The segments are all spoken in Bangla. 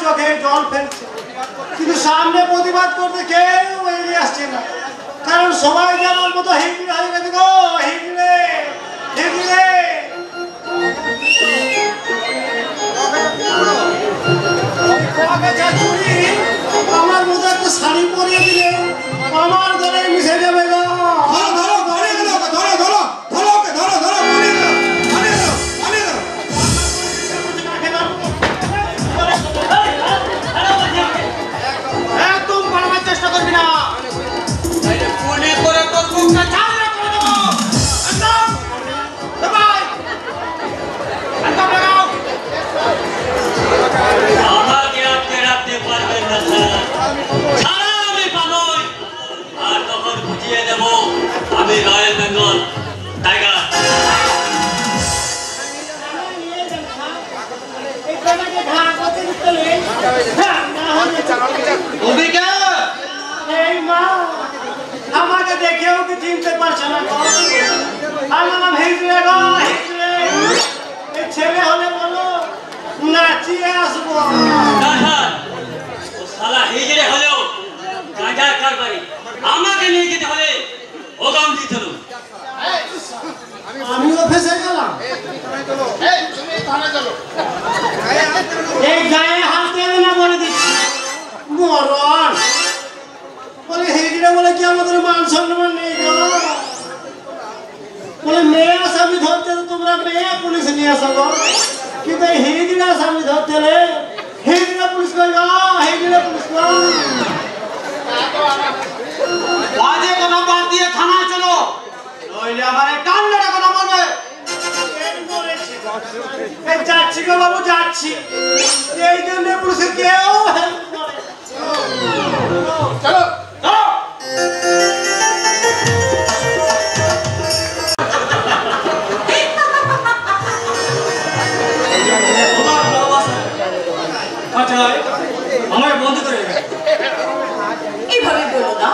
চোখে জল ফেলছে, কিন্তু সামনে প্রতিবাদ করতে কেউ এগিয়ে আসছে না, কারণ সবাই যে আমার মতো হিগড়ে হয়ে গেছে গো। হিগড়ে হিগড়ে আমার মতো একটা শাড়ি পরিয়ে দিলে আমার গলায় মিশে যাবে গো। একদম পালাবার চেষ্টা করবি না, মনে করে তোর মুখটা ঝাড়া করে দেবো। একদম ভাই, একদম লাগাও। আমাকে আটকে রাখতে পারবেন না স্যার, ছাড়া আমি পাবই। আর তখন বুঝিয়ে দেব আমি রয়্যাল বেঙ্গল টাইগার। আমাকে দেখেও কি চিনতে পারছে না? আমার নাম হিজড়ে গো, হিজড়ে। এই ছেলে হলে বলো নাচিয়ে আসবো। শালা হিজড়ে হলেও গাঁজার কারবারি, আমাকে নিয়ে যেতে হলে ওগাম দিতে হলো। আমিও ফেসে গেলাম। এই গায়ে হাত দেবে না বলে দিচ্ছি, মরণ। বলে হিজড়ে বলে কি আমাদের মান সম্মান নেই গো? বলে মেয়ে আসামি ধরতে তোমরা মেয়ে পুলিশ নিয়ে আসো গো, কিন্তু এই হিজড়ে আসামি ধরতে হলে হিজড়ে পুলিশ কই গো, হিজড়ে পুলিশ কই। বাজে কথা বাদ দিয়ে থানায় চলো, নইলে আমার এই কান্নাটা কথা বলবে। যাচ্ছি গো বাবু, যাচ্ছি। এই জন্য পুলিশে কেউ হেল্প করে। চলো চলো। আমার বন্ধ করে এইভাবে বলো না,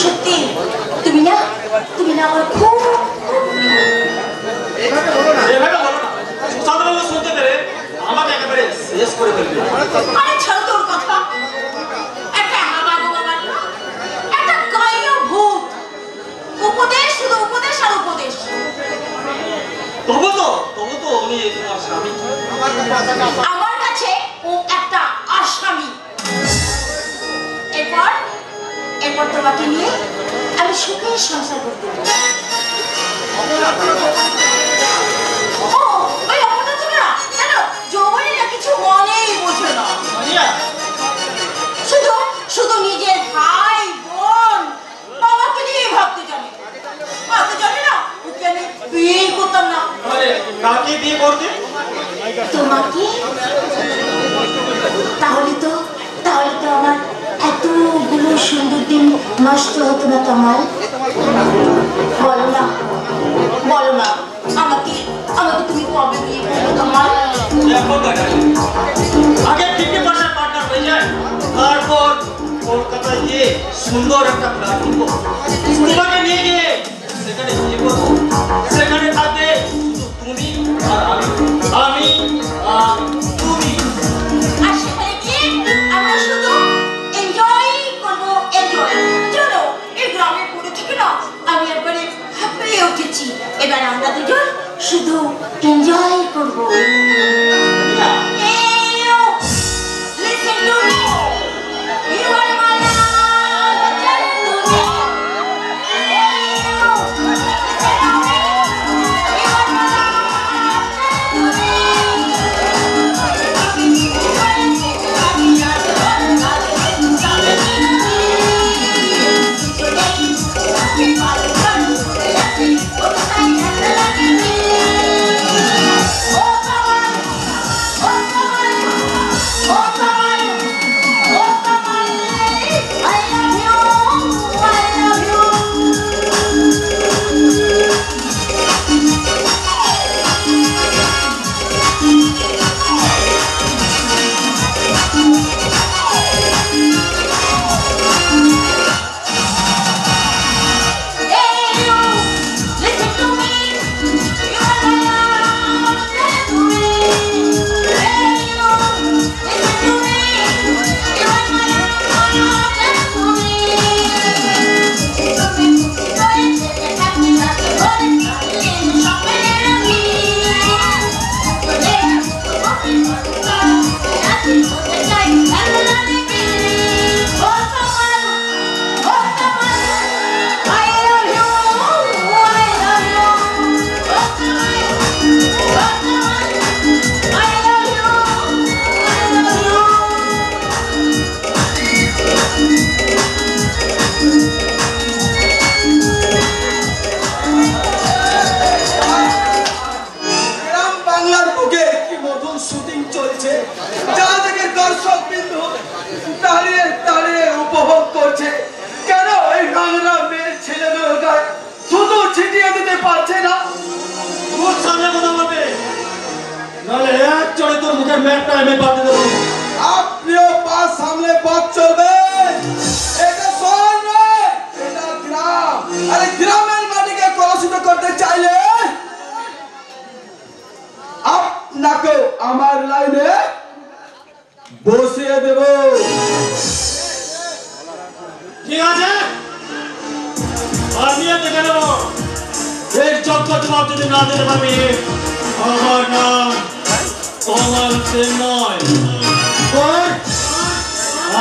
সত্যি তুমি না আমার খুব শুনতে পেরে আমাকে একেবারে শেষ করে ফেলবে। আরে ছাড়ো তোর কথা। একটা একটা গায়ে ভূত, উপদেশ, শুধু উপদেশ আর উপদেশ। তবু তো উনি তোমার স্বামী। আমার কাছে ও একটা আসামি। এরপর তোমাকে নিয়ে আমি সুখে সংসার করতে পারি। ও ওই অপরাধ ছিল না জানো, যৌবনীরা কিছু মনেই বোঝে না। শুধু নিজের ভাই বোন বাবাকে নিয়ে ভাবতে জানে না। ওকে আমি বিয়ে করতাম না। কাকে বিয়ে করতে? তোমাকে। তাহলে তো আমার এতগুলো সুন্দর দিন নষ্ট হতো না তোমার। বলো না আমাকে তুমি কবে বিয়ে করবে তোমার? আগে 50% পার্টনার হয়ে যায়, তারপর কলকাতায় গিয়ে সুন্দর একটা ফ্ল্যাট কিনবো, তোমাকে নিয়ে গিয়ে সেখানে বিয়ে করবো। সেখানে থাকবে তুমি আর আমি আর তুমি। আর সেখানে গিয়ে আমরা শুধু এনজয় করবো, এনজয়। চলো, এই গ্রামে পড়ে থেকে না আমি একবারে হাঁপিয়ে উঠেছি। এবার আমরা দুজন শুধু এনজয় করবো। Oh, তোর মুখের ম্যাটটা আমি পাঠিয়ে দেবো। আপনিও পা সামলে পথ চলবেন। এটা শহর নয়, এটা গ্রাম। আরে গ্রামের মাটিকে কলুষিত করতে চাইলে আপনাকে আমার লাইনে বসিয়ে দেব। ঠিক আছে, আমিও দেখে নেবো এর যোগ্য জবাব যদি না দিতে পারবি। আমার নাম কমল সেন নয়,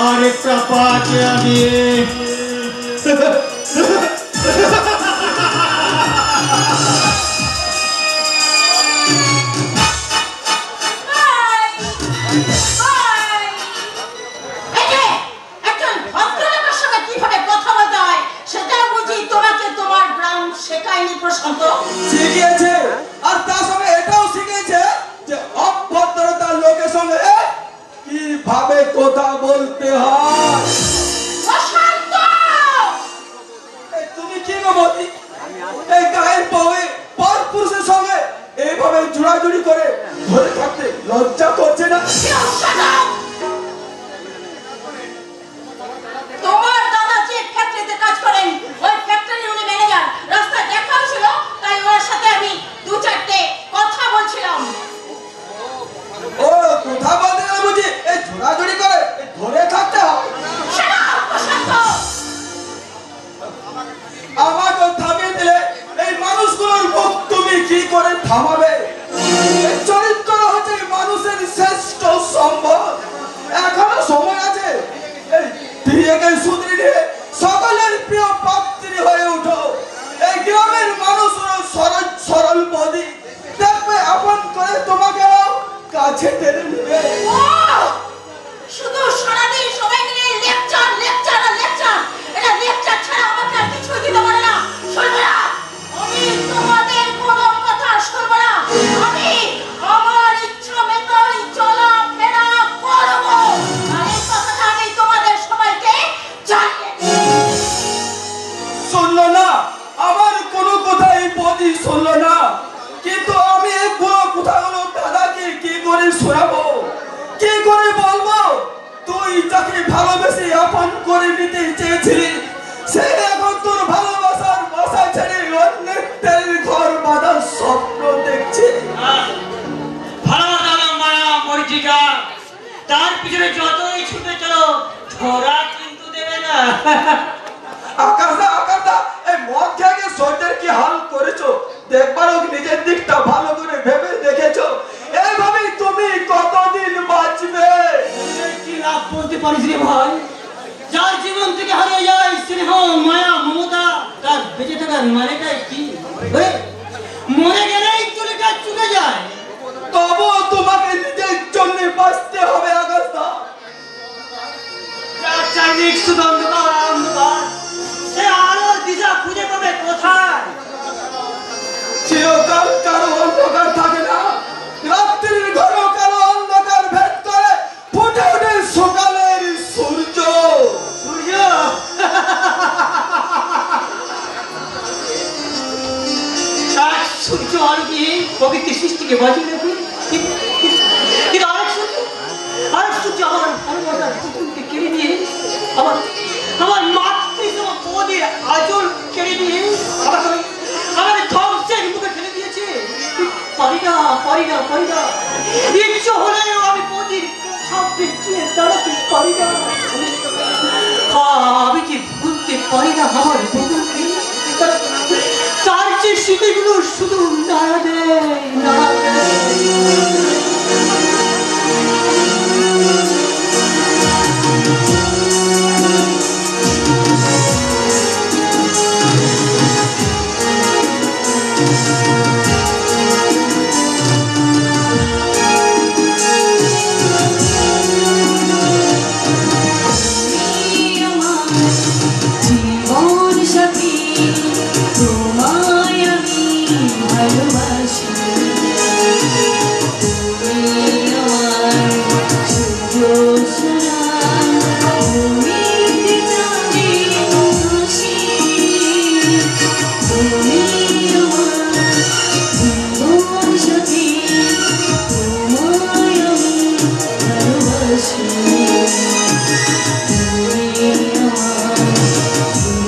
আর একটা পাকে আমি শিখিয়েছে, আর তার সঙ্গে এটাও শিখেছে যে অভদ্রতার লোকের সঙ্গে কিভাবে কথা বলতে হয়। তুমি কি গো বলি, এই গায়ের বউয়ে পর পুরুষের সঙ্গে এইভাবে জোড়াজুড়ি করে ধরে থাকতে লজ্জা করছে না? তোমার দাদা যে ফ্যাক্টরিতে কাজ করেন, ওই ফ্যাক্টরির উনি ম্যানেজার। রাস্তায় দেখা হয়েছিল, তাই ওর সাথে আমি দু চারটে কথা বলছিলাম। ও কথা বলতে গেলে বুঝি এই জোড়াজুড়ি করে ধরে থাকতে হয়? আমাকে থামিয়ে দিলে এই মানুষগুলোর মুখ তুমি কি করে থামাবে? এই চরিত্র হচ্ছে মানুষের শ্রেষ্ঠ সম্পদ। এখনো সময় আছে, এই বিয়েকে শুধরে নিয়ে সকলের প্রিয় পাত্রী হয়ে উঠো। এই গ্রামের মানুষরা সরল সরল বদি দেখবে, আপন করে তোমাকে কাছে টেনে নেবে। শুধু সারাদিন সবাই মিলে লেকচার লেকচার আর লেকচার। এটা লেকচার ছাড়া আমাকে আর কিছুই দিতে পারে না। শুনবে না, আমি তোমাদের কোনো কথা শুনবো না। আমি আমার ইচ্ছা মতোই চলাফেরা করবো। আর এই কথাটা আমি তোমাদের সবাইকে জানিয়ে দিই। শুনলো না, আমার কোনো কথাই বদি শুনলো না। কিন্তু আমি এই পুরো কথাগুলো দাদাকে কি করে শোনাবো, কি করে বলবো? তুই যাকে ভালোবেসে আপন করে নিতে চেয়েছিলি, সে এখন তোর ভালোবাসার বাসা ছেড়ে অন্যের ঘর বাঁধার স্বপ্ন দেখছে। ভালো মায়া মরিচিকা, তার পিছনে যতই ছুটে চলো ধরা কিন্তু দেবে না। আকাশদা, এই মদ খেয়ে শরীরের কি হাল করেছো? দেখবার নিজের দিকটা ভালো করে ভেবে দেখেছো? এইভাবেই তুমি কতদিন বাঁচবে? কি লাভ বলতে পারিস রে ভাই? যার জীবন থেকে হারিয়ে যায় স্নেহ, মায়া, মমতা, তার বেঁচে থাকার মানেটাই কি? মরে গেলেই চুরিটা চুকে যায়। তবুও তোমাকে নিজের জন্য বাঁচতে হবে আকাশদা। যার চারিদিক শুধু অন্ধকার আর অন্ধকার, সে আলো দিশা খুঁজে পাবে কোথায়? চিরকাল কারো অন্ধকার থাকে না। রাত্রির ঘন কালো অন্ধকার ভেদ করে ফুটে ওঠে সকালের সূর্য। সূর্য সূর্য আলো দিয়ে প্রকৃতি সৃষ্টিকে বাঁচিয়ে রাখে। কিন্তু আরেক সূর্য আমার ভালোবাসার পুতুলকে কেড়ে নিয়ে, আমার মাতৃসম পদের আঁচল কেড়ে নিয়ে আমাকে ধ্বংসের মুখে ফেলে দিয়েছে। পারি না। ইচ্ছে হলেও আমি পদের সামনে গিয়ে দাঁড়াতে পারি না। আমি কি ভুলতে পারি না আমার বন্ধুকে? তার যে স্মৃতিগুলো শুধু নাড়া দেয়।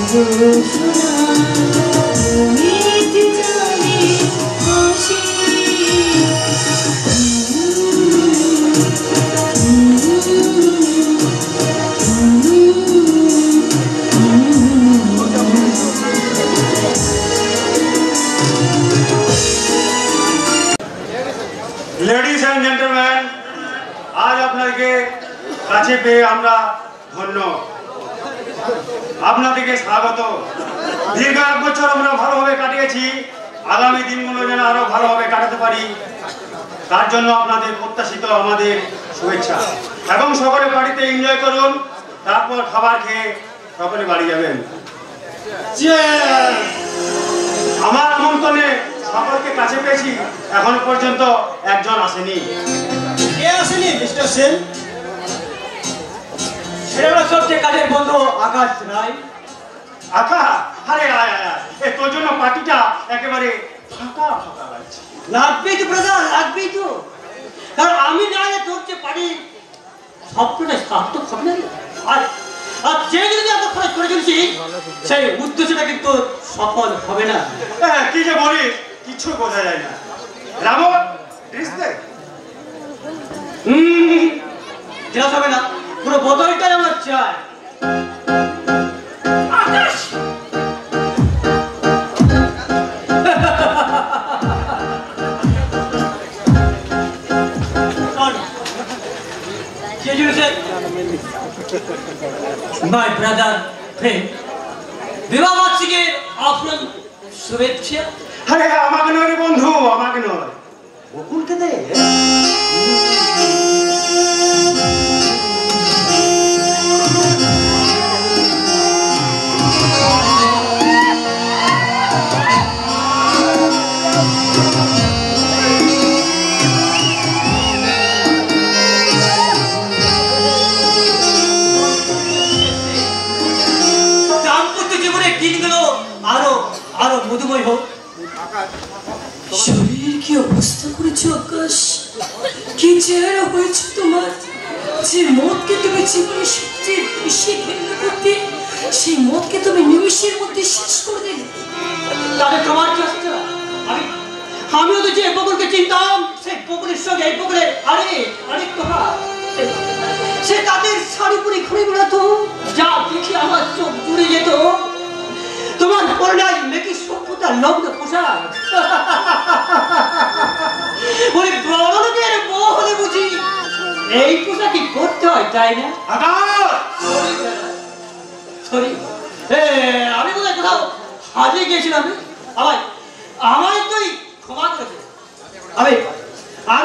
লেডিজ এন্ড জেন্টলম্যান, আজ আপনাকে কাছে পেয়ে আমরা ধন্য। আপনাদেরকে স্বাগত। দীর্ঘ 1 বছর আমরা ভালোভাবে কাটিয়েছি, আগামী দিনগুলো যেন আরো ভালোভাবে কাটাতে পারি, তার জন্য আপনাদের প্রত্যাশিত আমাদের শুভেচ্ছা। এবং সকলে বাড়িতে এনজয় করুন, তারপর খাবার খেয়ে সকলে বাড়ি যাবেন। আমার আমন্ত্রণে সকলকে কাছে পেয়েছি, এখনো পর্যন্ত একজন আসেনি। কে আসেনি মিস্টার সেন? এটা সবচেয়ে কাজের বন্ধু আকাশ রায়। আকা, আরে আয় আয় আয়। তোর জন্য পার্টিটা একেবারে ফাঁকা ফাঁকা লাগছে। লাগবেই তো ব্রাদার, লাগবেই তো। কারণ আমি না যে তোর যে পারি সবটা সার্থক হবে না। আর আর যে যদি এত খরচ করে চলছি, সেই উদ্দেশ্যটা কিন্তু সফল হবে না। কি যে বলিস, কিছু বোঝা যায় না। রামো, ড্রিস দে। গ্লাস হবে না, পুরো বোতলটাই আমার চাই। আকাশ My brother, friend, বিবাহ বার্ষিকীর আপনার শুভেচ্ছা। আরে আমাকে নয় রে বন্ধু, আমাকে নয়, বকুলকে দে। আরো মধুময় হোক। শরীর কি অবস্থা করেছো আকাশ? কি চেহারা হয়েছে তোমার? যে মদকে তুমি জীবনে সবচেয়ে বেশি ঘৃণা করতে, সেই মদকে তুমি নিমিষের মধ্যে শেষ করে দিলে। তাহলে তোমার কি আসছে? আমিও তো যে বকুলকে চিনতাম, সেই বকুলের সঙ্গে এই বকুলের আরেক কথা, সে তাদের শাড়ি পরে ঘুরে বেড়াতো, যা দেখে আমার চোখ জুড়ে যেত। তোমার পরনাই মেকি সভ্যতার লগ্ন পোশাক। বলে বড় লোকের বউ হলে বুঝি এই পোশাকই করতে হয়, তাই না? সরি, আমি কোথায় কোথাও হারিয়ে গিয়েছিলাম। আমায় তুই ক্ষমা করেছে। আমি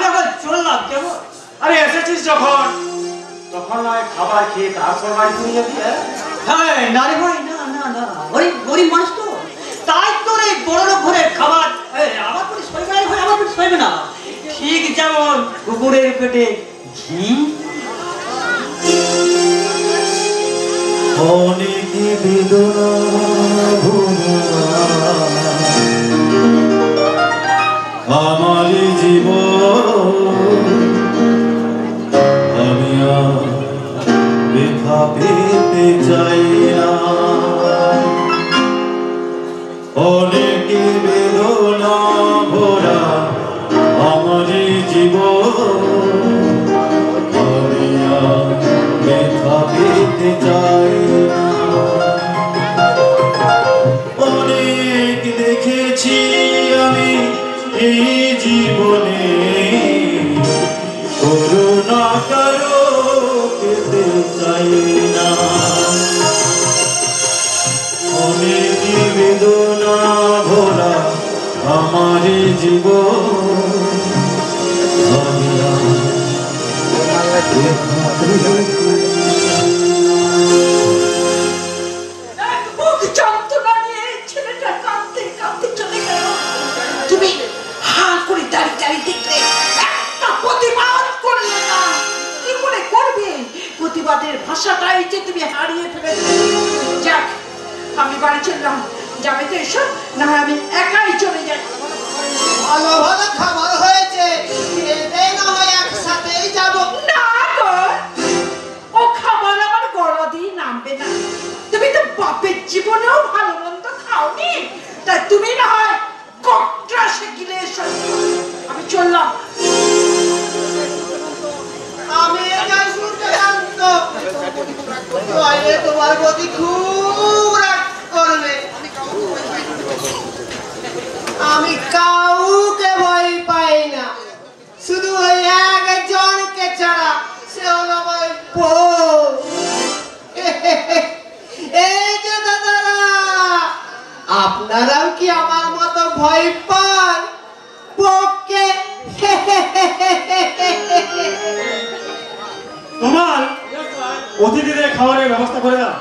এখন চললাম। কেমন? আরে এসেছিস যখন, তখন নয় খাবার খেয়ে তারপর বাড়ি চলে যাবি। হ্যাঁ নারী ভাই, না না না, গরিব মানুষ তো, তাই তোর এই বড় লোক ঘরের খাবার আমার পেটে সইবে না ভাই, আমার পেটে সইবে না। ঠিক যেমন কুকুরের পেটে ঘি। অনেক বেদনা আমার জীবন, আমি আর ব্যথা পেতে চাই না। অনেক বেদনা ভরা আমার জীবন, আমি আর ব্যথা পেতে চাই না। অনেক দেখেছি আমি এই জীবনে, করুণা কারো পেতে চাই না। অনেক বেদনা ভরা আমার জীবন, আমি যন্ত্রণা নিয়ে ছেলেটা কাঁদতে কাঁদতে চলে গেল। তুমি হা করে দাঁড়িয়ে দাঁড়িয়ে দেখলে, একটা প্রতিবাদ করলে না। কি করে করবে? প্রতিবাদের ভাষাটাই যে তুমি হারিয়ে ফেলেছো। যাক, আমি বাড়ি চললাম। যাবে তো এসব, না হয় আমি একাই চলে যাই। ভালো ভালো খাবার হয়েছে, খেতে না হয় একসাথেই যাব। না গো, ও খাবার আমার গলা দিয়ে নামবে না। তুমি তো বাপের জীবনেও ভালো মন্দ খাওনি, তাই তুমি না হয় কটরা শিখিলে এসো। আমি চললাম। আমি যাই শুনতে জানতো তোমার প্রতি খুব রাগ করবে। আমি কাউকে ভয় পাই না, শুধু ওই একজনকে ছাড়া, সে হলো আমার বউ। এই যে দাদারা, আপনারাও কি আমার মতো ভয় পান বউকে? তোমার অতিথিদের খাবারের ব্যবস্থা করে দাও।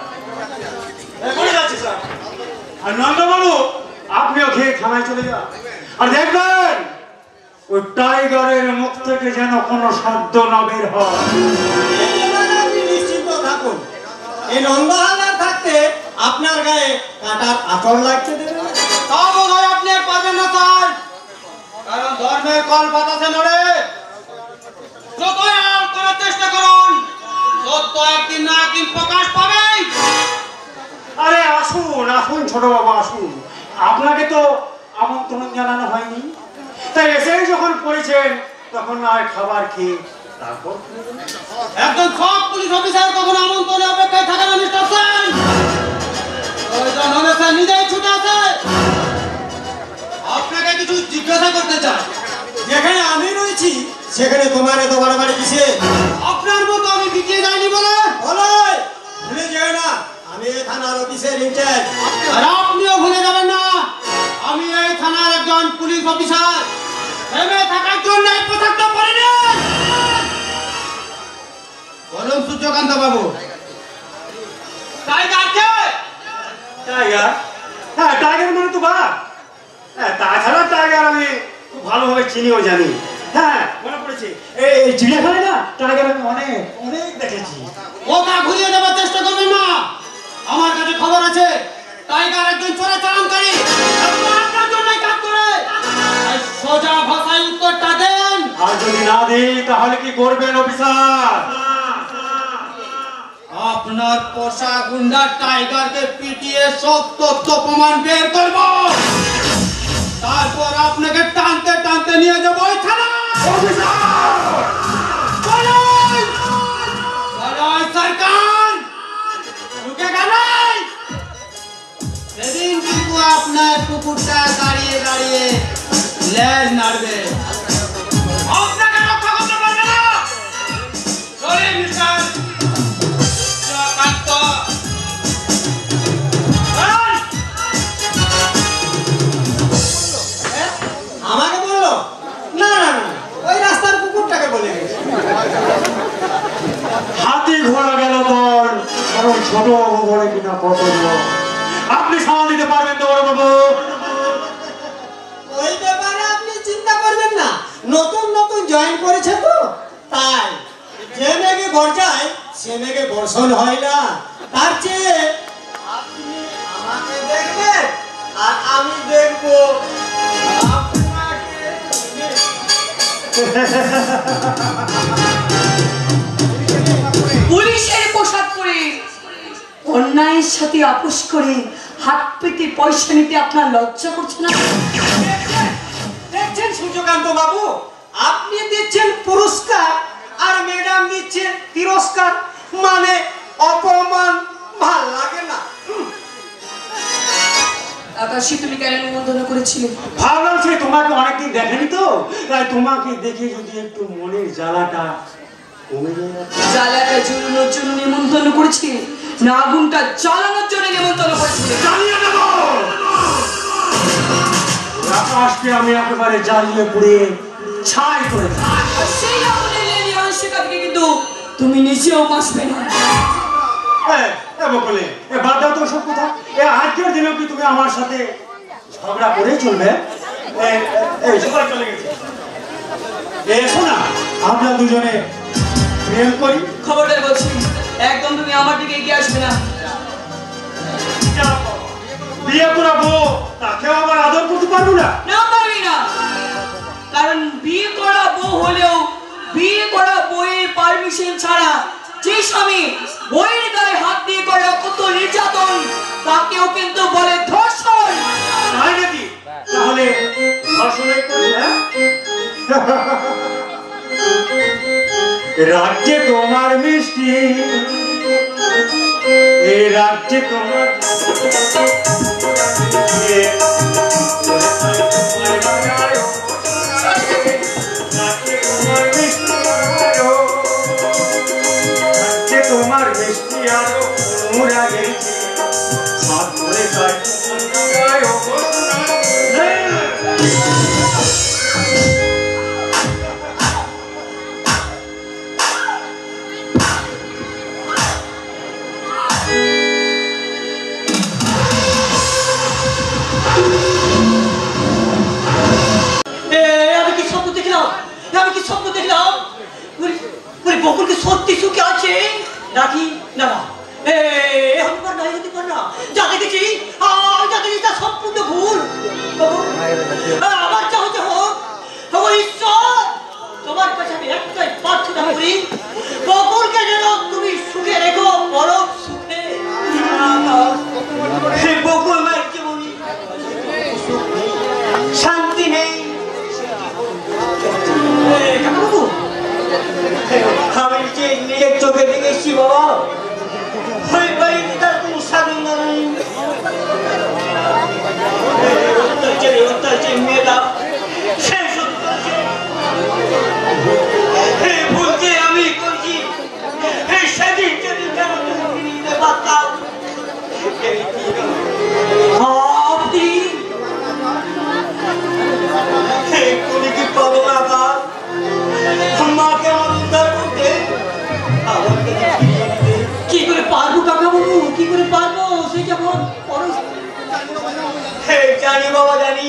করে যাচ্ছি স্যার। আর নন্দবাবু, আপনিও খেয়ে থানায় চলে যান। আর দেখবেন ওই টাইগারের মুখ থেকে যেন কোনো শব্দ না বের হয়। আপনি নিশ্চিন্ত থাকুন, এই নন্দহালার থাকতে আপনার গায়ে কাঁটার আঁচড় লাগতে দেবে না। তা বোধ হয় আপনি আর পারবেন না স্যার, কারণ ধর্মের কল বাতাসে নড়ে। যতই আড়াল করার চেষ্টা করুন, সত্য একদিন না একদিন প্রকাশ পাবেই। আরে আসুন আসুন ছোট বাবু, আসুন। আপনাকে তো আমন্ত্রণ জানানো হয়নি, তাই এসেই যখন পড়েছেন তখন না হয় খাবার খেয়ে তারপর একজন সব পুলিশ অফিসার কখনো আমন্ত্রণের অপেক্ষায় থাকে না মিস্টার সেন। প্রয়োজন হলে সে নিজেই ছুটে আসে। আপনাকে কিছু জিজ্ঞাসা করতে চাই। যেখানে আমি রয়েছি সেখানে তোমার এত বাড়াবাড়ি কিসে? আপনার মতো আমি বিকিয়ে যাইনি বলে। বলাই ভুলে যেও না, আমি এই থানার অফিসের ইনচার্জ। আর আপনিও ভুলে যাবেন না, আমি এই থানার একজন পুলিশ অফিসার। থেমে থাকার জন্য এই পোশাকটা পরে নিন। বলুন সূর্যকান্ত বাবু, টাইগার কে? টাইগার? হ্যাঁ, টাইগার মানে তো বাঘ। হ্যাঁ, তাছাড়া টাইগার আমি খুব ভালোভাবে চিনিও জানি। হ্যাঁ, মনে পড়েছে, এই চিড়িয়াখানায় না টাইগার আমি অনেক অনেক দেখেছি। ওটা ঘুরিয়ে দেওয়ার চেষ্টা করবেন না। আমার কাছে খবর আছে টাইগার একজন চোরাচালানকারী, এবং আপনার জন্যই কাজ করে। তাই সোজা ভাষায় উত্তরটা দেন। আর যদি না দিই তাহলে কি করবেন অফিসার? আপনার পোষা গুন্ডা টাইগারকে পিটিয়ে সব তথ্য প্রমাণ বের করব, তারপর আপনাকে টানতে টানতে নিয়ে যাবো ওই থানায়। চলুন! চলুন সরকার! ঢুকে গেলেন? সেদিন কিন্তু আপনার কুকুরটা দাঁড়িয়ে দাঁড়িয়ে লেজ নাড়বে। আপনাকে রক্ষা করতে পারবে না। চলেন মিস্টার কান্ত। আমাকে বললো? না না না, ওই রাস্তার কুকুরটাকে বলে গেছে। হাতি ঘোড়া গেল তোর, কারণ ছোট বাবু বলে কিনা কত লোক। আপনি সামাল দিতে পারবেন তো বড় বাবু? ওই ব্যাপারে আপনি চিন্তা করবেন না, নতুন নতুন জয়েন করেছে তো তাই। যে মেঘে গর্জায় সে মেঘে বর্ষণ হয় না। তার চেয়ে আপনি আমাকে দেখবেন আর আমি দেখবো আপনাকে। পুলিশের পোশাক পরে অন্যায়ের সাথে আপোষ করে হাত পেতে পয়সা নিতে আপনার লজ্জা করছে না? দেখছেন সূর্যকান্ত বাবু, আপনি দিচ্ছেন পুরস্কার আর ম্যাডাম দিচ্ছেন তিরস্কার, মানে অপমান। ভাল লাগে না। আকাশী, তুমি কেন নিমন্ত্রণ করেছিলে? ভাবলাম সে তোমাকে অনেকদিন দেখেনি তো, তাই তোমাকে দেখে যদি একটু মনের জ্বালাটা কমে যায়। জ্বালাটা জ্বালানোর জন্য নিমন্ত্রণ করেছি, না আগুনটা জ্বালানোর জন্য নিমন্ত্রণ করেছিলে? জ্বালিয়ে দেব! আকাশকে আমি একেবারে জ্বালিয়ে পুড়িয়ে ছাই করে দেব। আর সেই আগুনের লেলিয়ে অংশীকারকে কিন্তু তুমি নিজেও বাঁচবে না। বলে বাদ দাও তো সব কথা। আজকের দিনেও কি তুমি আমার সাথে ঝগড়া করেই চলবে? সবাই চলে গেছে, এসো না আমরা দুজনে প্রেম করি। খবরদার বলছি, একদম তুমি আমার দিকে এগিয়ে আসবে না। বিয়ে করাবো, তাকেও আবার আদর করতে পারবো না? না, পারবি না। কারণ বিয়ে করা বউ হলেও বিয়ে করা বউয়ের পারমিশন ছাড়া যে স্বামী বইয়ের গায়ে হাত দিয়ে করে কত নির্যাতন তাকেও কিন্তু বলে ধর্ষণ। তাই নাকি? তাহলে ধর্ষণের করি, হ্যাঁ? রাজ্যে তোমার মিষ্টি, এই রাজ্যে তোমার তোমার মিষ্টি আরো মুরা গেছে সাত করে যায়। আমি কি স্বপ্ন দেখলাম? বকুল কি সত্যি সুখে আছে নাকি? না না, হতে পার না, হতে পার না। যা দেখেছি তার সম্পূর্ণ ভুল। আমার চাহ হোক ঈশ্বর, তোমার কাছে আমি একটাই প্রার্থনা করি, বকুলকে যেন তুমি সুখে রেখো, বড় সুখে। বকুল মায়ের জীবনে শান্তি নেই। আমি যে নিজের চোখে দেখেছি বাবা, ওই বাড়িতে তার কোনো স্বাধীনতা নেই। মেয়েটা ভুলতে আমি করছি, সেদিন যদি নিতে পারতাম। আপনি কি পাবো না তার মাকে আমার উদ্ধার করতে? কি করে পারবো কাকা বাবু, কি করে পারবো? সে যেমন জানি বাবা জানি,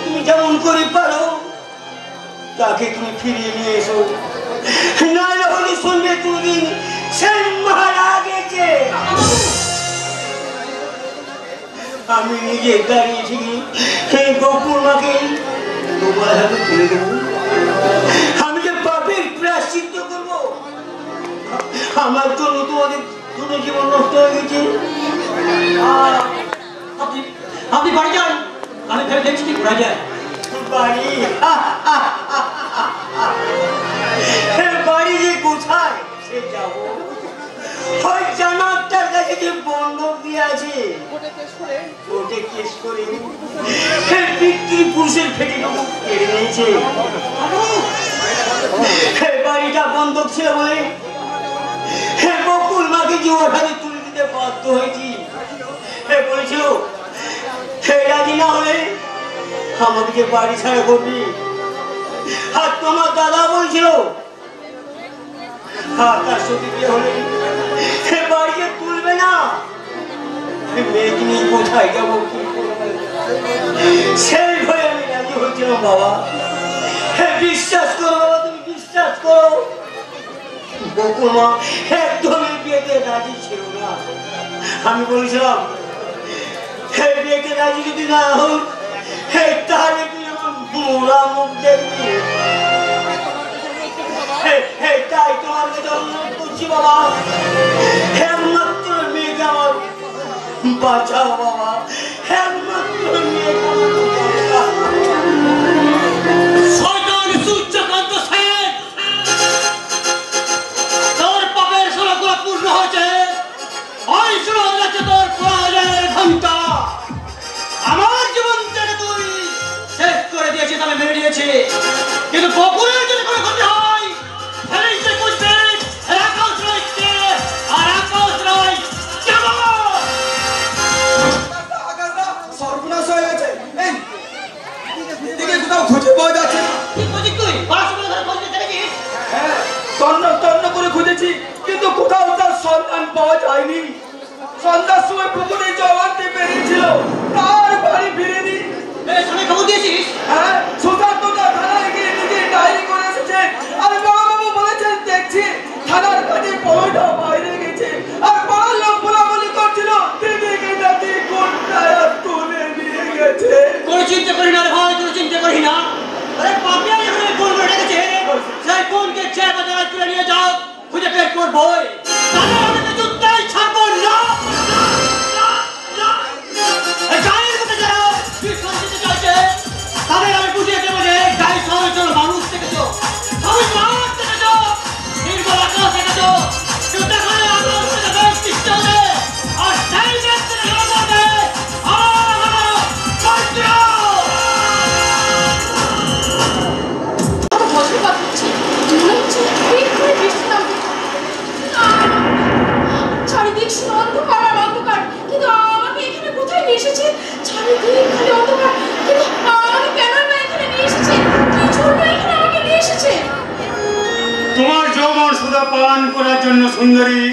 তুমি যেমন করে পারো তাকে তুমি ফিরিয়ে নিয়ে এসো, নাহলে হলে শুনবে তুমি সেই মারা গেছে। আমি নিজে দাঁড়িয়েছি, গোপুর মাকে তোমার হাতে তুলে দেবো। আমি যে পাপের প্রায়শ্চিত্ত করবো, আমার জন্য তোমাদের দুটো জীবন নষ্ট হয়ে গেছে। আপনি বাড়ি যান, আমি ফেলে দেখছি কি করা যায়। বাড়ি বাড়ি যে কোথায় সে যাবো? ওই জানাটার কাছে যে বন্ধক দিয়ে আছে ওকে কেস করে পিতৃপুরুষের ফেটে কেড়ে নিয়েছে। বাড়িটা বন্ধক ছিল বলে বকুল মাকে যে ওর হাতে তুলে দিতে বাধ্য হয়েছি। বলেছিল রাজি না হলে আমাকে যে বাড়ি ছাড়া করবি। আর তোমার দাদা বলছিল তার সাথে বিয়ে হলে বাড়িতে তুলবে না। মেয়েকে নিয়ে কোথায় যাবো, কি সেই ভয়ে আমি রাজি হয়েছিলাম বাবা। বিশ্বাস করো বাবা, তুমি বিশ্বাস করো, বকুল মা একদমই বিয়েতে রাজি ছিল না। আমি বলেছিলাম বিয়েতে রাজি যদি না হোক তাহলে তুই আমার মোড়া মুখ দেখবি। তাই তোমার কাছে অনুরোধ করছি বাবা, একমাত্র মেয়েকে আমার বাঁচাও বাবা, একমাত্র মেয়েকে শয়তান সূর্যকান্ত সেন, তোর পাপের ষোলগুলো পূর্ণ হয়েছে। ওই শুরু হয়েছে তোর পরাজয়ের ঘন্টা। আমার জীবন থেকে তুই শেষ করে দিয়েছিস, আমি মেনে নিয়েছি, কিন্তু বকুলের যদি কোনো ক্ষতি হয় ফেলিতে বুঝবে আকাশ রয়েছে আর আকাশ রয় কেমন। সর্বনাশ হয়ে গেছে। এই দিকে কোথাও খুঁজে পাওয়া যাচ্ছে না। কি বুঝিস তুই? পড়াশোনা করে খুঁজতে দেখেছিস? হ্যাঁ, তন্ন করে খুঁজেছি, কিন্তু কোথাও তার সন্ধান পাওয়া যায়নি। সন্ধ্যার সময় পুকুরে জল আনতে বেরিয়েছিল, তার বাড়ি ফিরেনি। সবাই খবর দিয়েছিস? হ্যাঁ, সুশান্ত থানায় গিয়ে নিজে ডায়েরি করে এসেছে। আর বড়বাবু বলেছেন দেখছি থানার কাছে পড়াটা বাইরে গেছে। আর পাড়ার লোক বলাবলি করছিল দিদিকে নাকি কোনটায় তুলে নিয়ে গেছে। কোনো চিন্তা করি না রে ভাই, কোনো চিন্তা করি না। আরে পাপিয়া যখন ফোন করে ডেকেছে, সেই ফোনকে চেয়ে বাজারে তুলে নিয়ে যাও, খুঁজে বের করবই, তাহলে আমি কিছুতেই ছাড়বো না। এই গায়ের মধ্যে যারা বিশ্বাস দিতে চাইছে তাদের আমি বুঝিয়ে দেবো যে গায়ে সবাই জন্য মানুষ থেকেছ, সবাই মানুষ থেকেছ, নির্মল আকাশ থেকেছ, কিন্তু দেখালে আকাশ থেকে বেশ সৃষ্টি হবে, আর সেই দেশ থেকে ধরা পড়বে বজ্রপাত হচ্ছে, মনে হচ্ছে ঠিক করে বৃষ্টি নামবে। চারিদিক শুধু অন্ধকার আর অন্ধকার, কিন্তু আমাকে এখানে কোথায় নিয়ে এসেছে? চারিদিক খালি অন্ধকার, কিন্তু আমাকে কেন বা এখানে নিয়ে এসেছে? কি জন্য এখানে আমাকে নিয়ে এসেছে? তোমার যৌবন সুধা পান করার জন্য সুন্দরী।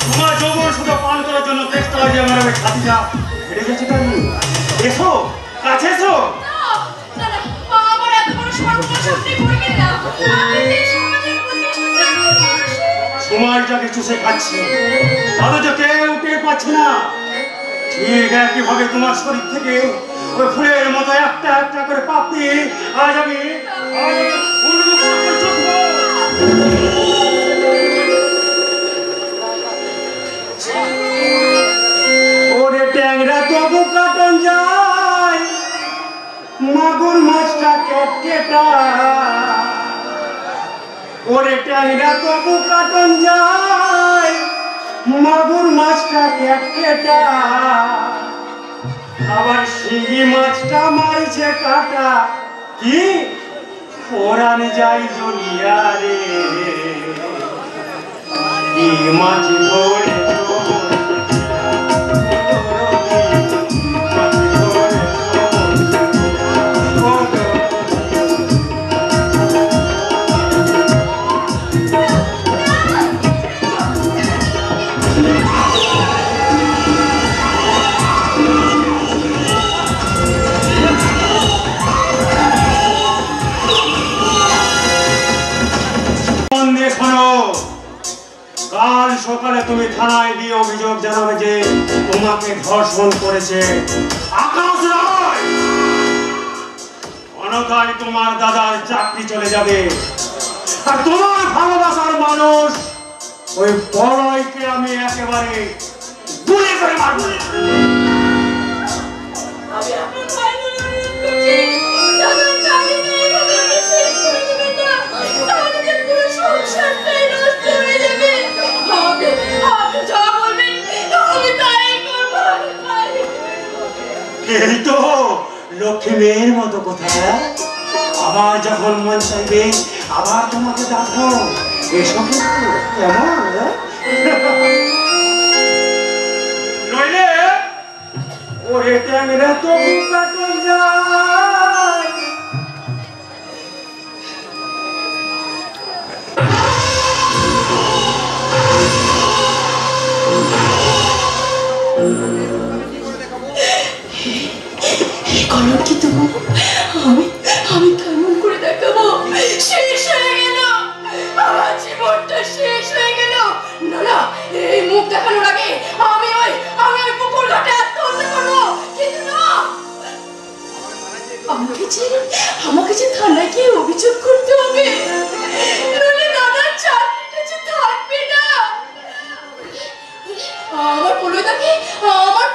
তোমার যৌবন সুধা পান করার জন্য দেখতে লাগে আমার ওই ছাতিটা হেরে গেছে। তাই এসো, কাছে এসো। না, না, আমার এত বড় সর্বনাশ আপনি করবেন না। আপনি যে সমাজের প্রতিষ্ঠিত একজন মানুষ। সমাজটাকে চুষে খাচ্ছি, অথচ কেউ টের পাচ্ছে না। ঠিক একইভাবে তোমার শরীর থেকে ওই ফুলের মতো একটা একটা করে পাপড়ি আজ আমি উন্মুক্ত করে চুষবো। ওরে ট্যাংরা তবু কাটন যায়, মাগুর মাছটা কেটকেটা। ওরে ট্যাংরা তবু কাটন যায়, মাগুর মাছটা কেটকেটা। আবার শিঙি মাছটা মারছে কাটা, কি পরাণ যাই জ্বলিয়া রে। কি মাছ ধরে কাল সকালে তুমি থানায় গিয়ে অভিযোগ জানাবে যে তোমাকে ধর্ষণ করেছে আকাশ রায়। অন্যথায় তোমার দাদার চাকরি চলে যাবে, আর তোমার ভালোবাসার মানুষ ওই বড়ইকে আমি একেবারে গুলি করে মারব। আমি আপনার পায়ে ধরে অনুরোধ করছি, দাদা চাইলে এইভাবে আপনি শেষ করে দেবেন না। তাহলে যে পুরো সংসারটাই নষ্ট হয়ে যাবে। আপনি যা বলবেন আমি তাই করবো। এই তো লক্ষ্মী মেয়ের মতো কথা। আবার যখন মন চাইবে আবার তোমাকে ডাকবো, এসব কেমন নইলে ওরে ট্যাংরা তবু কাটন যায়। কলঙ্কিত আমি কেমন করে দেখাবো? শেষ হয়ে গেল, আমার জীবনটা শেষ হয়ে গেল। না না, এই মুখ দেখানোর আগে আমি ওই পুকুর ঘাটে আত্মহত্যা করবো। কিন্তু না, আমাকে যে থানায় গিয়ে অভিযোগ করতে হবে, নইলে দাদার চাকরিটা যে থাকবে না। আমার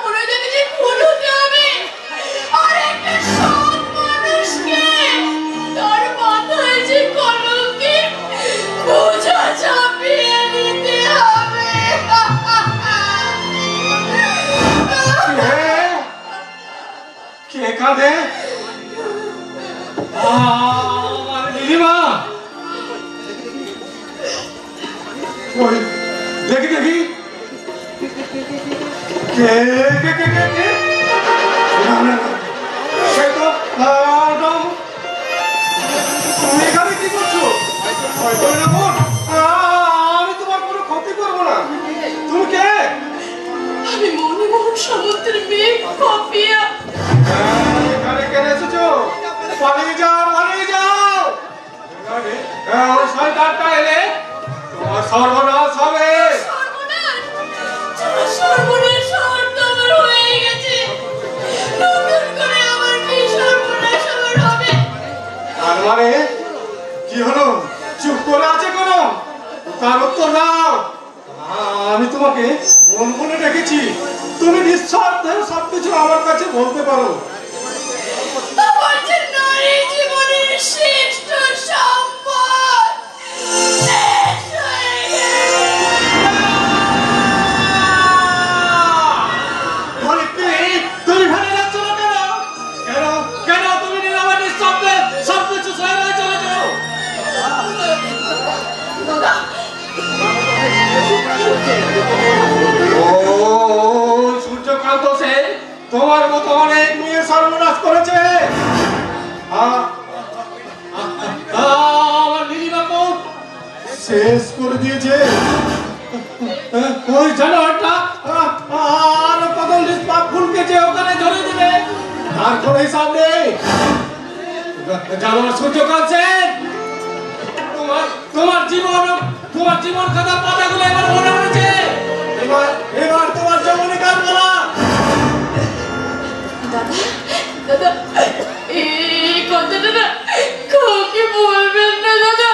পলয়দাকে যে খুন হতে হবে, আর একটা সৎ মানুষকে তার মাথায় যে কলঙ্কের বোঝা চাপিয়ে নিতে হবে। কে কাঁদে? আমার দিদিমা। ওই দেখি দেখি কে কে কে কে কে? না না, সে তো তুমি এখানে কি করছো? আমি তোমার কোনো ক্ষতি করবো না। তুমি কে? আমি মনমোহন সামন্তের মেয়ে পাপিয়া। এখানে কেন এসেছো? পালিয়ে যাও, পালিয়ে যাও। ওই সরকারটা এলে তোমার সর্বনাশ হবে। সর্বনাশ আমার তো আমার হয়ে গেছে, নতুন করে আমার কি সর্বনাশ আমার হবে? তার মানে তোমাকে মন বলে রেখেছি, তুমি নিঃস্বার্থে সবকিছু আমার কাছে বলতে পারো। আমার যে নারী জীবনের শ্রেষ্ঠ সম্পদ শেষ হয়ে তুমি ভালো যাচ্ছ না কেন? কেন কেন তুমি নীলাবাড়ি শব্দে সবকিছু সরে চলে যাও? সূর্যকান্ত সেন তোমার মতো অনেক মেয়ে সর্বনাশ করেছে। আমার নীলিমাকে শেষ করে দিয়েছে। ওই জানোয়ারটা আর কদম পাপ ফুলকেছে, ওখানে ধরে দেবে, আর কোনো হিসাব নেই। জানোয়ার সূর্যকান্ত সেন, তোমার জীবন খাতার পাতাগুলো এবার মনে পড়েছে। এবার তোমার জীবনে কাজ করা। দাদা এই কথাটা না কাউকে বলবেন না দাদা,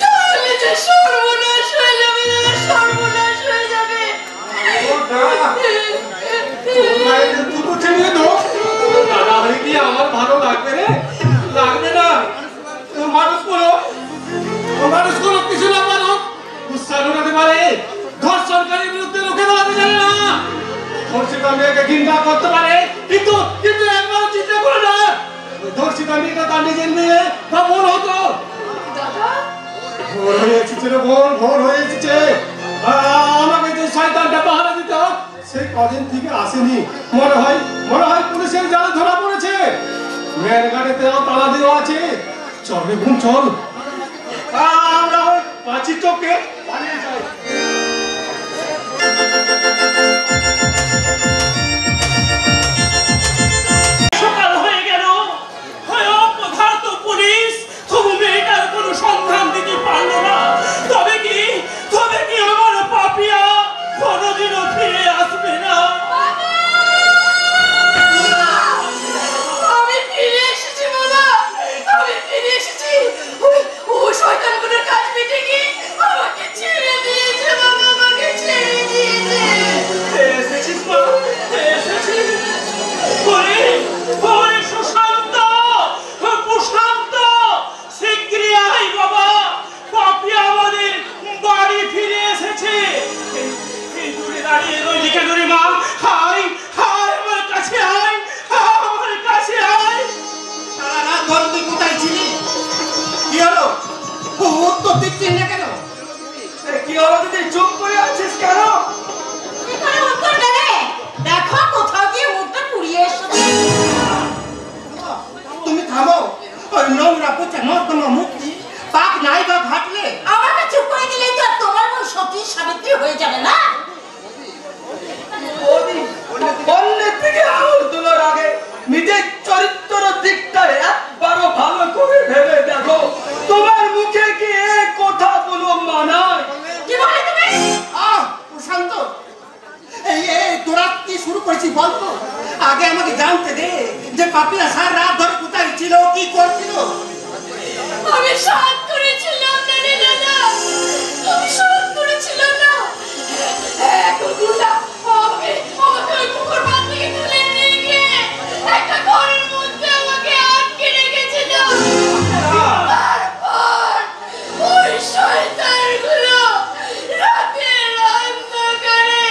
তাহলে যে সর্বনাশ হয়ে যাবে দাদা, সর্বনাশ হয়ে যাবে। আমার ভালো লাগবে রে? লাগবে না। মানুষগুলো কিছু না পারো উৎসাহ উঠাতে পারে, ধর্ষণকারীর বিরুদ্ধে রুখে দাঁড়াতে জানে না, ধর্ষিত মেয়েকে ঘৃণা করতে পারে, কিন্তু একবার চিন্তা করে না ধর্ষিত মেয়েটা তার নিজের মেয়ে বা বোন হতো। ভোর হয়ে এসেছে রে বোন, ভোর হয়ে এসেছে। আমাকে যে শয়তানটা পাহারা দিত সেই কদিন থেকে আসেনি। মনে হয় পুলিশের জালে ধরা পড়েছে। মেয়ের গাড়িতেও তালা দেওয়া আছে। চল রে বোন চল, আমরা পাঁচি চোখে পালিয়ে যাই। সকাল হয়ে গেল, অপদার্থ পুলিশ তবু মেয়েটার কোনো সন্ধান দিতে পারলো না। তবে কি আমার পাপিয়া কোনোদিনও ফিরে আসবে না। আমি ফিরে এসেছি বাবা, আমি ফিরে এসেছি। ওই শয়তানগুলোর কাজ মিটে গিয়ে আমাকে ছেড়ে দিয়েছে বাবা, আমাকে ছেড়ে দিয়েছে। এসেছিস মা, এসেছিস। ওরে সুশান্ত, প্রশান্ত, শীঘ্রই আয় বাবা, পাপিয়া আমাদের বাড়ি ফিরে এসেছে। এই দূরে দাঁড়িয়ে রইলি কেন রে মা? হায় হায়, আমার কাছে আয়, আমার কাছে আয়। সারা রাত ধরে তুই কোথায় ছিলি? কি হলো? উত্তর দিচ্ছিস না কেন? কি হলো দিদি, চুপ করে আছিস কেন? এখানে উত্তর দেবে, দেখো কোথাও গিয়ে মুখটা পুড়িয়ে এসেছে। তুমি থামো। ওই নোংরা পচা নর্দমা মুক্তি পাপ নাই বা ঘাটলে আমাকে চুপ করে দিলেই তো আর তোমার মন সতী সাবিত্রী হয়ে যাবে না। অন্যের থেকে আঙুল তোলার আগে নিজের চরিত্র দিকটা একবারও ভালো করে ভেবে দেখো। তোমার মুখে কি এই কথাগুলো মানায়? কি বলে তুমি? প্রশান্ত, তোরা কি শুরু করেছিস বলতো? আগে আমাকে জানতে দে যে পাপিয়া সারা রাত ধরে কোথায় ছিল, কি করছিল। আমি সাথ করেছিলাম না রে দাদা, আমি সাথ করেছিলাম না। এখন গুন্ডা আমাকে ওই পুকুর পাড় থেকে তুলে নিয়ে গিয়ে একটা ঘরের মধ্যে আমাকে আটকে রেখেছিল। তারপর ওই শয়তানগুলো রাতের অন্ধকারে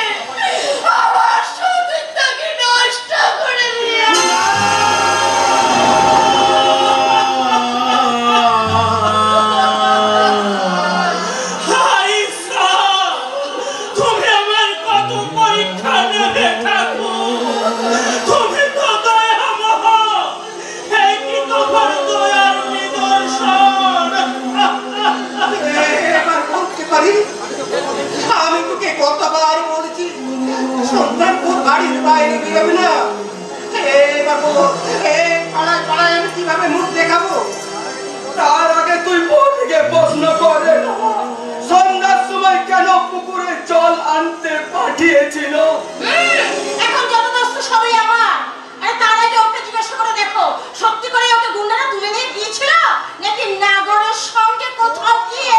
আমার সতীত্বকে নষ্ট করে দিয়েছে। আমি তোকে কতবার বলেছি সন্তানপুর বাড়ির বাইরে বেরোবে না। বাবু, পাড়ায় পাড়ায় আমি কিভাবে মুখ দেখাবো? তার আগে তুই বউকে প্রশ্ন করে না, সন্ধ্যার সময় কেন পুকুরে জল আনতে পাঠিয়েছিল? এখন যত দোষ তো সবই আমার। আরে তার আগে ওকে জিজ্ঞাসা করে দেখো, সত্যি করে ওকে গুন্ডারা তুলে নিয়ে গিয়েছিল নাকি নাগরের সঙ্গে কোথাও গিয়ে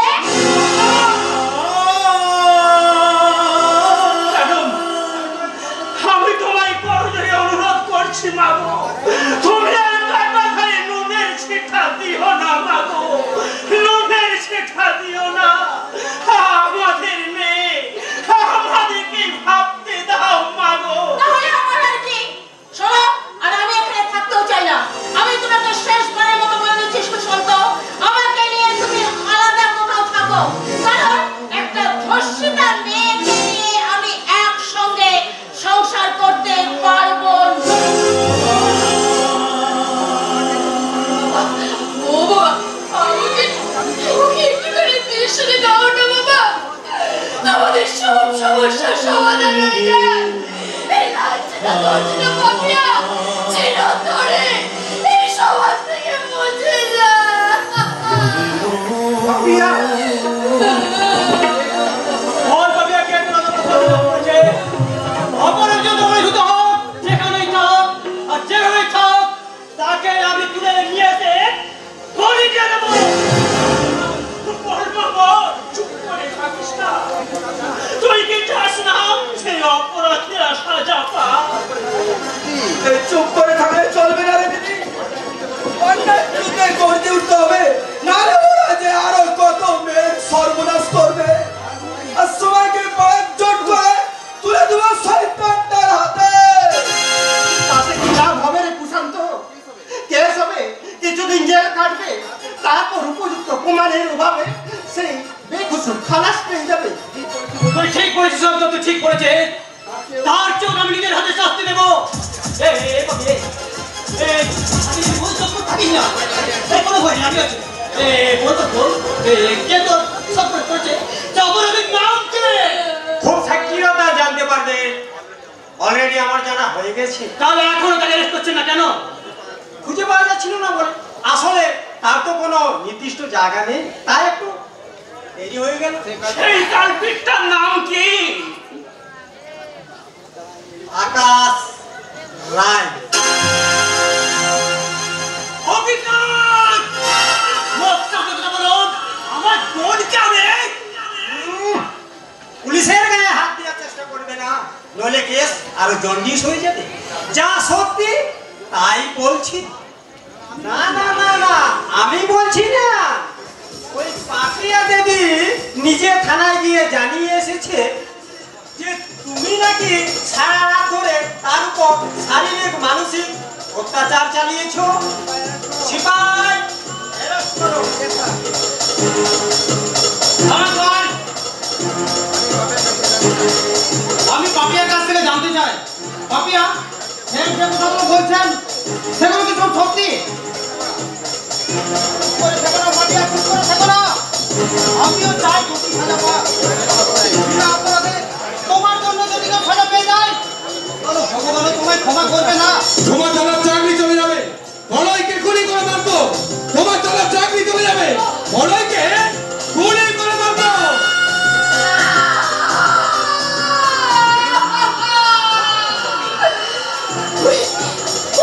এই লাঞ্ছনা করছিল পাপিয়া চিরতরে এই সমাজ থেকে মুছে যা পাপিয়া और कभी क्या मुझे অপরের জন্য হয়তো যেখানেই থাক আর যেভাবে থাক তাকে আমি তুলে নিয়ে এসে গলি দিয়ে দেবো। চুপ করে থাকিস না, তুই কি চাস না সেই অপরাধীরা সাজা পাক? চুপ করে থাকলে চলবে না রে দিদি, অন্যায় বিরুদ্ধে গর্জে উঠতে হবে, নাহলে ওরা যে আরো কত মেয়ের সর্বনাশ করবে। আর সবাইকে জোট করে তুলে দেবো শয়তানটার হাতে। তাতে কি লাভ হবে রে কুশান্ত? কেস হবে, কিছুদিন জেল কাটবে, তারপর উপযুক্ত প্রমাণের অভাবে সেই বেকসুর খালাস পেয়ে যাবে। তুই ঠিক করেছিস, সব তুই ঠিক করেছিস। তার চেয়েও আমি নিজের হাতে শাস্তি দেবো। আমি ভুল সব থাকিস না, কোনো ভয় আমি আছি। বলতো বল, কে তো সব করেছে? অপরাধীর নাম কে? খুব সাক্ষীরতা জানতে পারবে, অলরেডি আমার জানা হয়ে গেছে। তাহলে এখনো তাকে অ্যারেস্ট করছেন না কেন? খুঁজে পাওয়া যাচ্ছিল না বলে। আসলে তার তো কোনো নির্দিষ্ট জায়গা নেই, তাই একটু দেরি হয়ে গেল। এই কালপিটটার নাম কি? আকাশ রায়। অভিজ্ঞান আমার বোনকে আমি পুলিশের গায়ে হাত দেওয়ার চেষ্টা করবে না, নইলে কেস আরো জন্ডিস হয়ে যাবে। যা সত্যি তাই বলছি। না না না না, আমি বলছি না, ওই পাপিয়া দেবী নিজে থানায় গিয়ে জানিয়ে এসেছে যে তুমি নাকি সারা রাত ধরে তার উপর শারীরিক মানসিক অত্যাচার চালিয়েছো। সিপাই অ্যারেস্ট করো। আমি পাপিয়ার কাছ থেকে জানতে চাই, পাপিয়া যে কথাগুলো বলছেন সেগুলো কি সব সত্যি? পাপিয়া চুপ করে থেকো না, আমিও চাই দোষী সাজা পাক। বিনা অপরাধে তোমার জন্য যদি কেউ সাজা পেয়ে যায় তাহলে ভগবানও তোমায় ক্ষমা করবে না। তোমার দাদার চাকরি চলে যাবে, বড়ইকে গুলি করে মারবো। তোমার দাদার চাকরি চলে যাবে, বড়ইকে গুলি করে মারবো।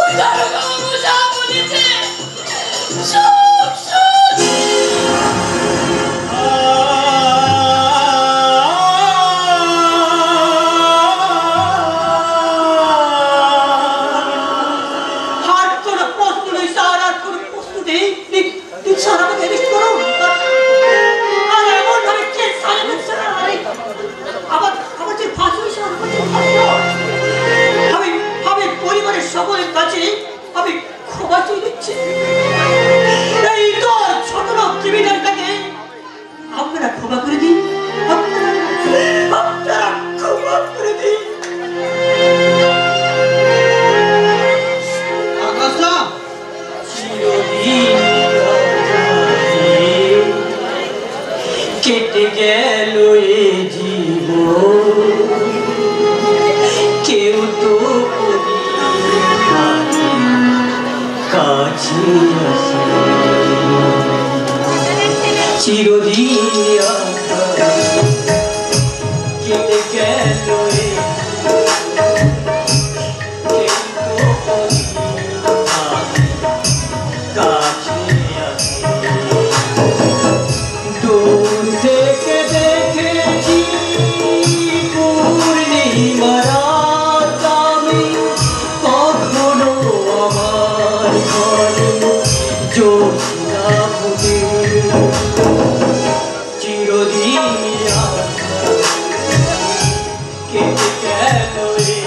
ওই দারোগা বাবু যা বলেছে সব সত্যি। আর কোনো প্রশ্ন নেই স্যার, আর কোনো প্রশ্ন নেই। ঠিক স্যার আমাকে অ্যারেস্ট করো। আর এমন ভাবে কেস সাজাবেন স্যার, আমার যে ফাঁসি হয়েছে আমার যে ফাঁসি হয়। আমি পরিবারের সকলের কাছে আমি ক্ষমা চেয়ে নিচ্ছি। এই তো ছোট লোক ক্রিমিনালটাকে আপনারা ক্ষমা করে দিন, আপনারা ক্ষমা করে দিন। আকাশটা কেটে গেল এ জীবন, কেউ তো কাছে আসে চিরদিন কেটে গেল এ কেউ তো কাছে আসে। দূর থেকে দেখেছি পূর্ণিমা রাত আমি, কখনো আমার ঘরে জ্যোৎস্না ফুটে। চিরদিন কেটে গেল রে,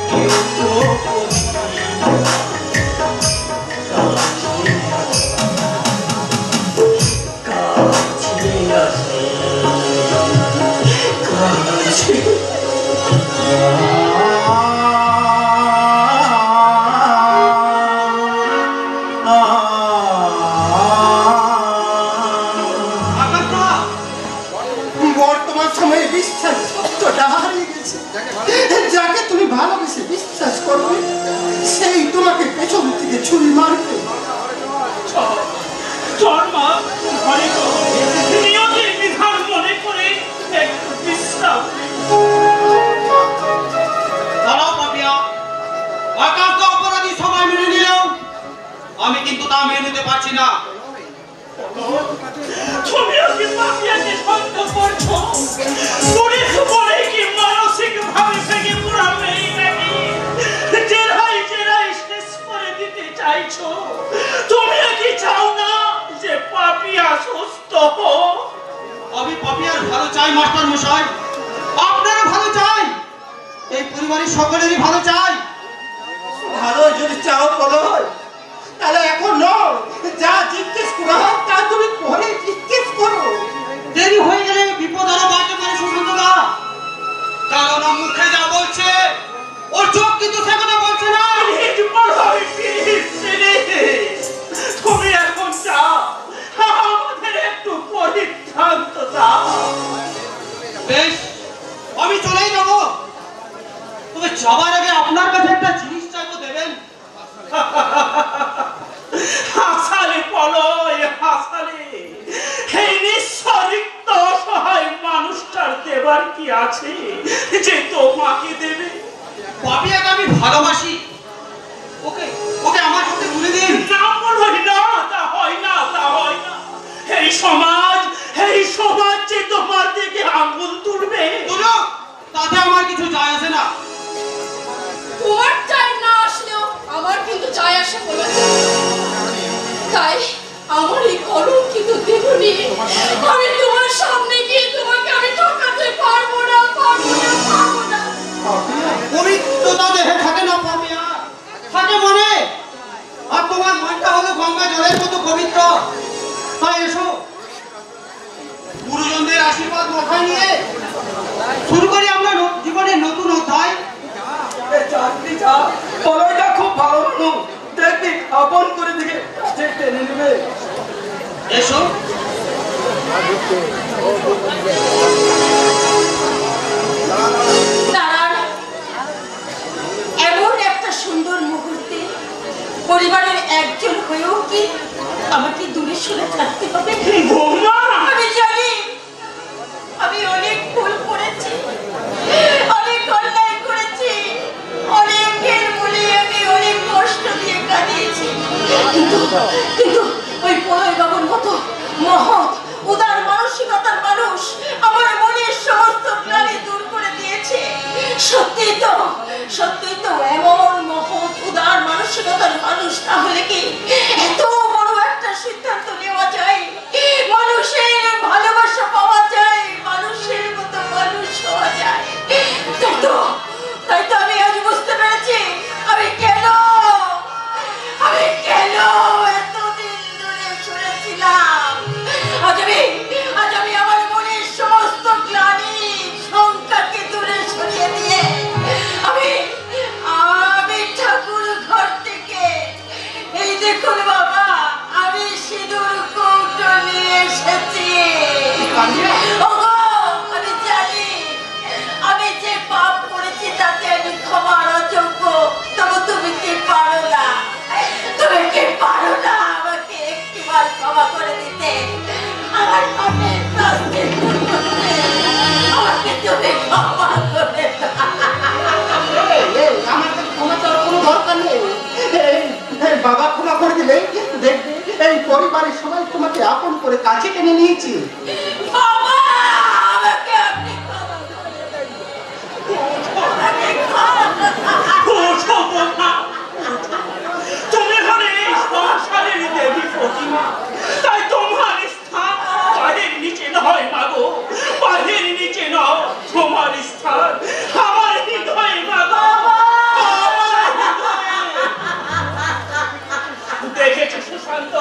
কেউ তো বর্তমান সময়ে বিশ্বাস গেছে। যাকে তুমি ভালোবেসে বিশ্বাস করবে সেই তোমাকে পেছন থেকে ছুরি মারবে। নিয়তির বিধান মনে করে একটু বিশ্রাম দাঁড়াও পাপিয়া, আকাশ তো অপরাধী সবাই মেনে নিলেও আমি কিন্তু তা মেনে নিতে পারছি না। তুমি কি পাপিয়াকে সন্দেহ করছো? পুলিশ বলে কি মানসিক ভাবে ভেঙে পড়াবে নাকি জেরাই জেরাই শেষ করে দিতে চাইছো? তুমি কি চাও না যে পাপিয়া সুস্থ হোক? আমি পাপিয়ার ভালো চাই মাস্টার মশাই, আপনারও ভালো চাই, এই পরিবারের সকলেরই ভালো চাই। ভালো যদি চাও বলো তাহলে এখন নয়, যা জিজ্ঞেস করা হয় তা তুমি পরে জিজ্ঞেস করো। দেরি হয়ে গেলে বিপদ আরো বাড়তে পারে সুশান্তদা, কারণ ও মুখে যা বলছে ওর চোখ কিন্তু সে কথা বলছে না। তুমি এখন চাও আমাদের একটু পরিত্রান্ত দাও। বেশ, আমি চলেই যাবো, তবে যাবার আগে আপনার কাছে একটা জিনিস চাইবো, দেবেন? হাসালে পলয় হাসালে, এই নিঃস্বরিক্ত অসহায় মানুষটার দেবার কি আছে যে তোমাকে দেবে? পাপিয়াকে আমি ভালোবাসি, ওকে ওকে আমার সাথে তুলে দিন। না বলোই না, তা হয় না, তা হয় না। এই সমাজ যে তোমার দিকে আঙ্গুল তুলবে। বলো, তাতে আমার কিছু যায় আসে না। তোমার চাই না আসলেও আমার কিন্তু চাই আসে বলেছে। তাই আমার এই কলঙ্কিত দেহ নিয়ে আমি তোমার সামনে গিয়ে তোমাকে আমি ঠকাতে পারবো না, পারবো না, পারবো না। পবিত্রতা দেহে থাকে না পাপিয়া, থাকে মনে। আর তোমার মনটা হলো গঙ্গা জলের মতো পবিত্র। তাই এসো, গুরুজনদের আশীর্বাদ মাথায় নিয়ে শুরু করি আমরা জীবনের নতুন অধ্যায়। চাকরি যা পলয়টা খুব ভালো মানুষ, দেখবি আপন করে দিকে টেনে নেবে। এসো, দাঁড়ান, এমন একটা সুন্দর মুহূর্তে পরিবারের একজন হয়েও কি আমাকে দূরে সরে থাকতে হবে? আমি জানি আমি অনেক ভুল করেছি, অনেক অন্যায় করেছি, অনেকের বলে আমি অনেক কষ্ট দিয়ে কাটিয়েছি, কিন্তু ওই পলয় বাবুর মতো মহৎ উদার মানসিকতার মানুষ আমার মনের সমস্ত প্রাণী দূর করে দিয়েছে। সত্যি তো এমন মহৎ উদার মানসিকতার মানুষ তাহলে কি এত বড় একটা সিদ্ধান্ত নেওয়া যায়? মানুষের ভালোবাসা পাওয়া যায়, মানুষের মতো মানুষ হওয়া যায়। তাই তো আমি আজ বুঝতে পেরেছি আমি কেন এতদিন ধরে শুনেছিলাম। আজ আমি আমার মনের সমস্ত গ্লানি শঙ্কাকে দূরে সরিয়ে দিয়ে আমি ঠাকুর ঘর থেকে এই দেখুন বাবা, আমি সিঁদুর কৌটো নিয়ে এসেছি। ওগো, আমি জানি আমি যে পাপ করেছি তাতে আমি ক্ষমার অযোগ্য, তবু তুমি কি পারো না আমাকে একটিবার ক্ষমা করে দিতে? আমার পাপের প্রায়শ্চিত্ত করতে আমাকে তুমি ক্ষমা করে দাও। আমার ক্ষমা চাওয়ার কোনো দরকার নেই। বাবা ক্ষমা করে দিলে দেখবে এই পরিবারের সবাই তোমাকে আপন করে কাছে টেনে নিয়েছি। বাবা, আমাকে আপনি ক্ষমা করে দিন। তুমি হলে এই সংসারের দেবী প্রতিমা, তাই তোমার স্থান পায়ের নিচে নয় মাগো, পায়ের নিচে নয়, তোমার স্থান আমার হৃদয়ে মাগো। দেখেছি সুশান্ত,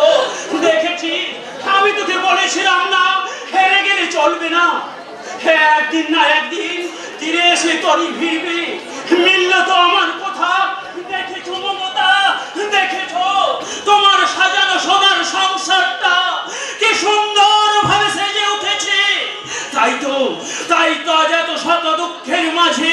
দেখেছি, আমি তোকে বলেছিলাম না হেরে গেলে চলবে না। একদিন না একদিন তীরে এসে তরি ভিড়বে। মিলল তো আমার কথা। দেখেছো মমতা, দেখেছো তোমার সাজানো সোনার সংসারটা কি সুন্দর ভাবে সেজে উঠেছে। তাই তো আজ এত শত দুঃখের মাঝে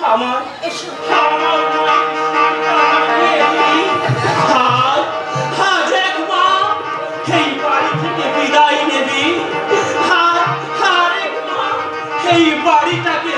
আমার এসো এই বাড়ি থেকে বিদায় নেবি এই বাড়িটাকে